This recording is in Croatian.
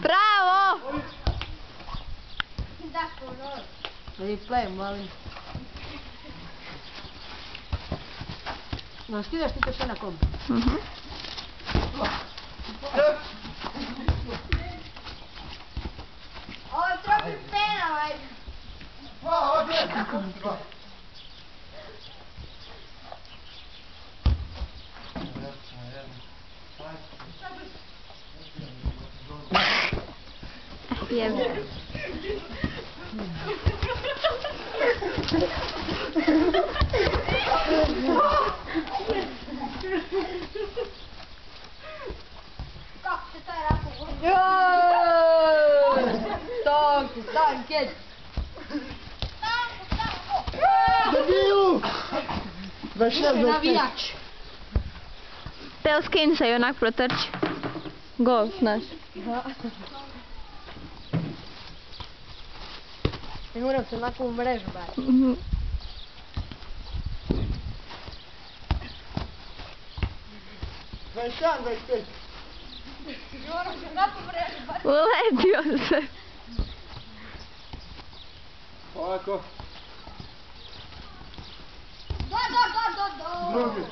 Bravo! Replay, molim. No, skidaš ti to sve na komp. Ovo je trobi penal, ajde. Jebe. Kako se taj rako vodi? Stanke! Debilu! 26 do Navijač! Teo skini se i onak protrči. Gol, znaš. Ne moram se onako u mrežu bati. Mhm. 27, 25. Moram se onako u mrežu bati. Uletio se. Ovako. Do. Drugi.